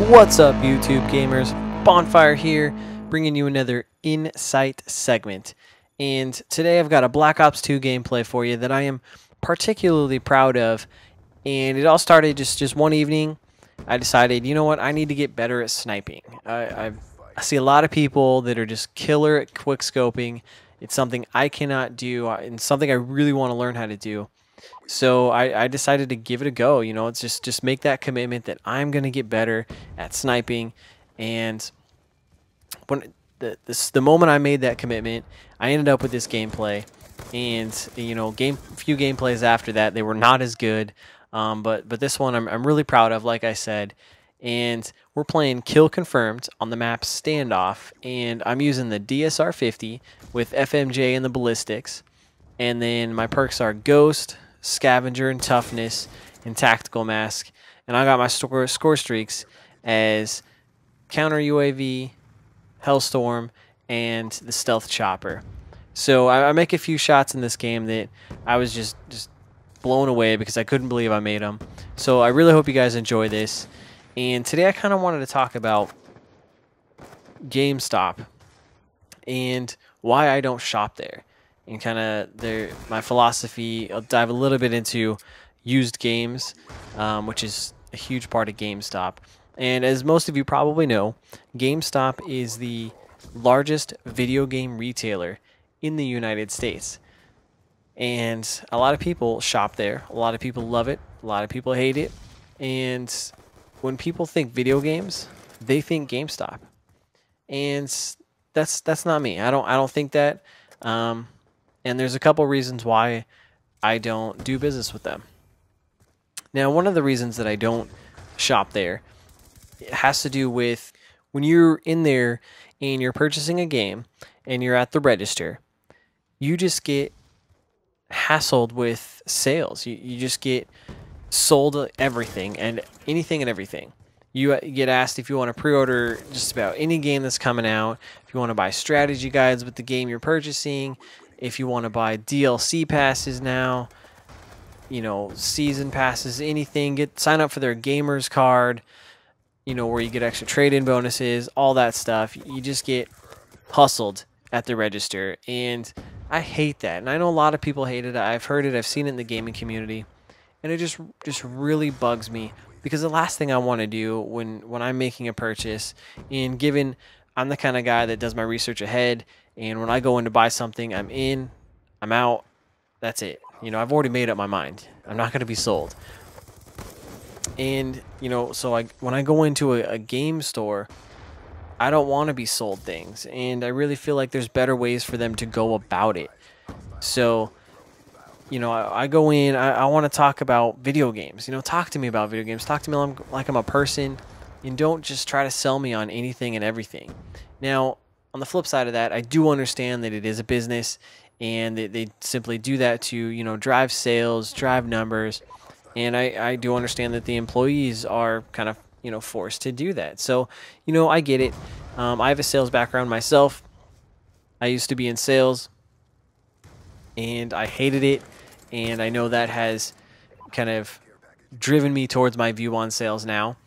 What's up, YouTube gamers? Bonfire here, bringing you another Insight segment. And today I've got a Black Ops 2 gameplay for you that I am particularly proud of. And it all started just one evening. I decided, you know what, I need to get better at sniping. I see a lot of people that are just killer at quick scoping. It's something I cannot do, and something I really want to learn how to do. So I decided to give it a go. You know, it's just make that commitment that I'm going to get better at sniping. And when the moment I made that commitment, I ended up with this gameplay. And you know, few gameplays after that, they were not as good. But this one I'm really proud of, like I said. And we're playing Kill Confirmed on the map Standoff, and I'm using the DSR 50 with FMJ and the ballistics. And then my perks are Ghost, Scavenger, and Toughness, and Tactical Mask. And I got my score streaks as Counter UAV, Hellstorm, and the Stealth Chopper. So I make a few shots in this game that I was just blown away because I couldn't believe I made them. So I really hope you guys enjoy this. And today I kind of wanted to talk about Gamestop and why I don't shop there. And kind of my philosophy. I'll dive a little bit into used games, which is a huge part of GameStop. And as most of you probably know, GameStop is the largest video game retailer in the United States. And a lot of people shop there. A lot of people love it. A lot of people hate it. And when people think video games, they think GameStop. And that's not me. I don't think that. And there's a couple reasons why I don't do business with them. Now, one of the reasons that I don't shop there has to do with when you're in there and you're purchasing a game and you're at the register, you just get hassled with sales. You just get sold everything and anything and everything. You get asked if you want to pre-order just about any game that's coming out, if you want to buy strategy guides with the game you're purchasing, if you want to buy DLC passes now, you know, season passes, anything, sign up for their gamers card, you know, where you get extra trade-in bonuses, all that stuff. You just get hustled at the register, and I hate that. And I know a lot of people hate it. I've heard it. I've seen it in the gaming community, and it just really bugs me because the last thing I want to do when I'm making a purchase, and given I'm the kind of guy that does my research ahead, and when I go in to buy something, I'm in, I'm out, that's it. You know, I've already made up my mind. I'm not going to be sold. And, you know, so when I go into a game store, I don't want to be sold things. And I really feel like there's better ways for them to go about it. So, you know, I go in, I want to talk about video games. You know, talk to me about video games. Talk to me like I'm a person. And don't just try to sell me on anything and everything. Now, on the flip side of that, I do understand that it is a business, and they simply do that to, you know, drive sales, drive numbers, and I do understand that the employees are kind of, you know, forced to do that. So, you know, I get it. I have a sales background myself. I used to be in sales, and I hated it, and I know that has kind of driven me towards my view on sales now.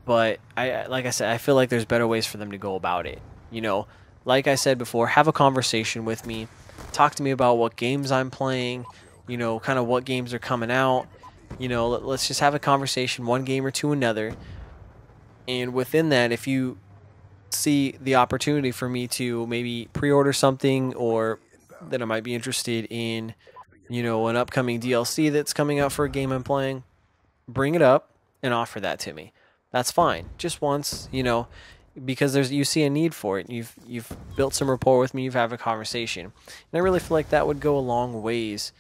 But like I said, I feel like there's better ways for them to go about it. You know, like I said before, have a conversation with me. Talk to me about what games I'm playing, you know, kind of what games are coming out. You know, let's just have a conversation, one game or to another. And within that, if you see the opportunity for me to maybe pre-order something, or that I might be interested in, you know, an upcoming DLC that's coming out for a game I'm playing, bring it up and offer that to me. That's fine. Just once, you know, because you see a need for it. You've built some rapport with me. You've had a conversation, and I really feel like that would go a long ways,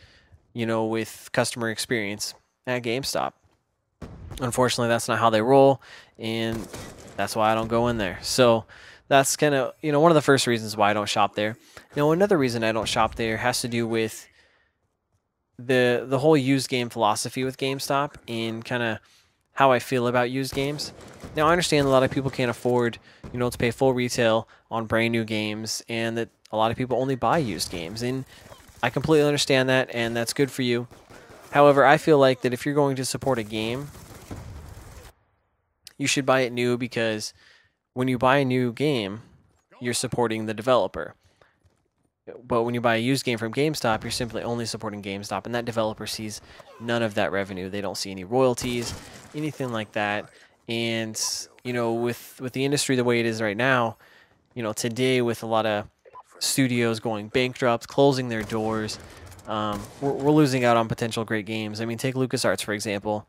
you know, with customer experience at GameStop. Unfortunately, that's not how they roll, and that's why I don't go in there. So that's kind of, you know, one of the first reasons why I don't shop there. Now, another reason I don't shop there has to do with the whole used game philosophy with GameStop, and kind of how I feel about used games. Now, I understand a lot of people can't afford, you know, to pay full retail on brand new games, and that a lot of people only buy used games, and I completely understand that, and that's good for you. However, I feel like that if you're going to support a game, you should buy it new, because when you buy a new game, you're supporting the developer. But when you buy a used game from GameStop, you're simply only supporting GameStop, and that developer sees none of that revenue. They don't see any royalties, anything like that. And, you know, with the industry the way it is right now, you know, today with a lot of studios going bankrupt, closing their doors, we're losing out on potential great games. I mean, take LucasArts, for example.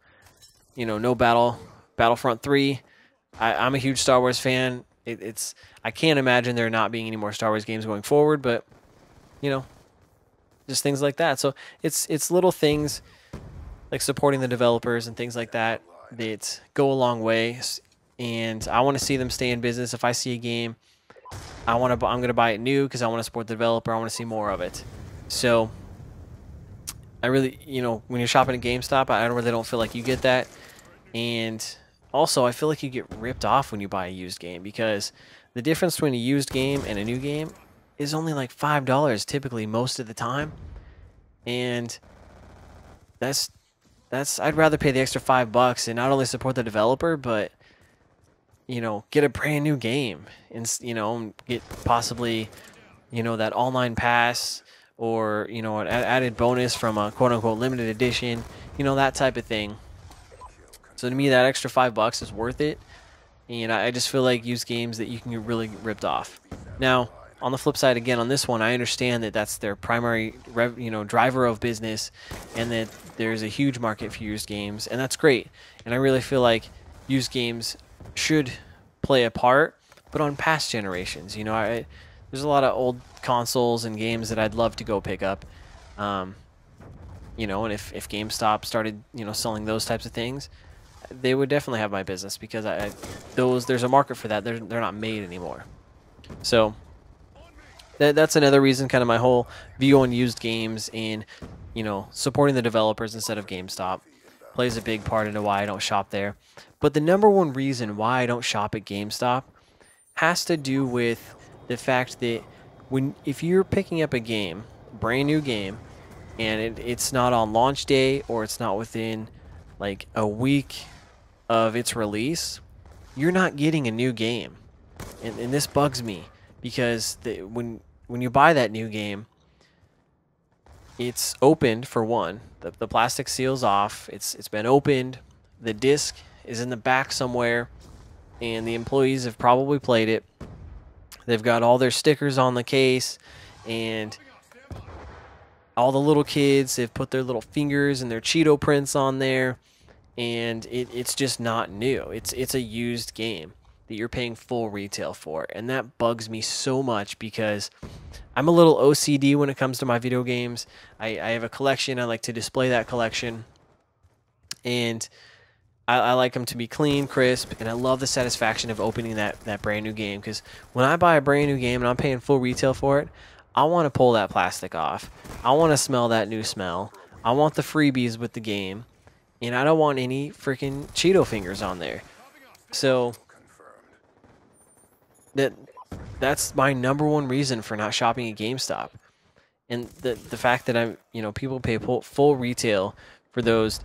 You know, no Battlefront 3. I'm a huge Star Wars fan. I can't imagine there not being any more Star Wars games going forward, but you know, just things like that. So it's little things like supporting the developers and things like that that go a long way. And I want to see them stay in business. If I see a game, I'm gonna buy it new because I want to support the developer. I want to see more of it. So I really, you know, when you're shopping at GameStop, I really don't feel like you get that. And also, I feel like you get ripped off when you buy a used game, because the difference between a used game and a new game is only like $5 typically most of the time. And that's I'd rather pay the extra $5 and not only support the developer, but you know, get a brand new game and, you know, get possibly, you know, that online pass, or, you know, an added bonus from a quote unquote limited edition, you know, that type of thing. So to me, that extra $5 is worth it. And I just feel like used games that you can get really ripped off. Now, on the flip side, again, on this one, I understand that that's their primary, you know, driver of business, and that there's a huge market for used games, and that's great. And I really feel like used games should play a part, but on past generations. You know, there's a lot of old consoles and games that I'd love to go pick up. You know, and if GameStop started, you know, selling those types of things, they would definitely have my business, because there's a market for that. They're not made anymore. So that's another reason, kind of my whole view on used games, and, you know, supporting the developers instead of GameStop plays a big part into why I don't shop there. But the number one reason why I don't shop at GameStop has to do with the fact that if you're picking up a game, brand new game, and it's not on launch day, or it's not within like a week of its release, you're not getting a new game. And this bugs me, because when you buy that new game, it's opened, for one. The plastic seal's off. It's been opened. The disc is in the back somewhere, and the employees have probably played it. They've got all their stickers on the case, and all the little kids have put their little fingers and their Cheeto prints on there, and it's just not new. It's a used game that you're paying full retail for, and that bugs me so much, because I'm a little OCD when it comes to my video games. I have a collection. I like to display that collection, and I like them to be clean, crisp, and I love the satisfaction of opening that brand new game, because when I buy a brand new game and I'm paying full retail for it, I want to pull that plastic off. I want to smell that new smell. I want the freebies with the game, and I don't want any freaking Cheeto fingers on there. So that's my number one reason for not shopping at GameStop. And the fact that people pay full retail for those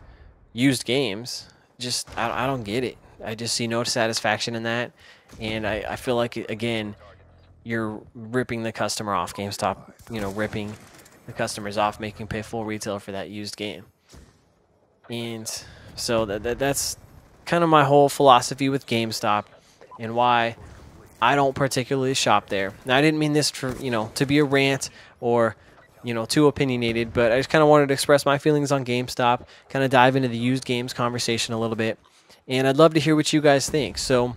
used games, just I don't get it. I just see no satisfaction in that, and I feel like, again, you're ripping the customer off. GameStop, ripping the customers off, making pay full retail for that used game. And so that's kind of my whole philosophy with GameStop, and why I don't particularly shop there. Now, I didn't mean this to be a rant or too opinionated, but I just kind of wanted to express my feelings on GameStop, kind of dive into the used games conversation a little bit, and I'd love to hear what you guys think. So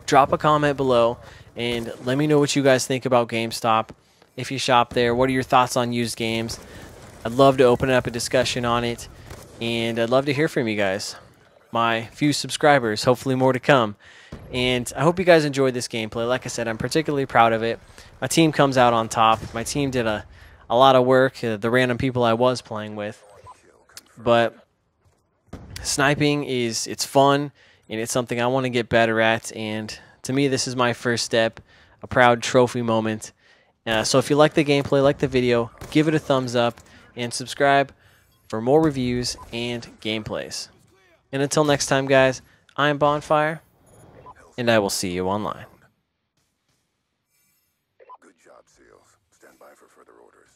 drop a comment below and let me know what you guys think about GameStop. If you shop there, what are your thoughts on used games? I'd love to open up a discussion on it, and I'd love to hear from you guys. My few subscribers, hopefully more to come. And I hope you guys enjoyed this gameplay. Like I said, I'm particularly proud of it. My team comes out on top. My team did a lot of work, the random people I was playing with. But sniping it's fun, and it's something I want to get better at. And to me, this is my first step, a proud trophy moment. So if you like the gameplay, like the video, give it a thumbs up, and subscribe for more reviews and gameplays. And until next time, guys, I'm Bonfire, and I will see you online. Good job, SEALs. Stand by for further orders.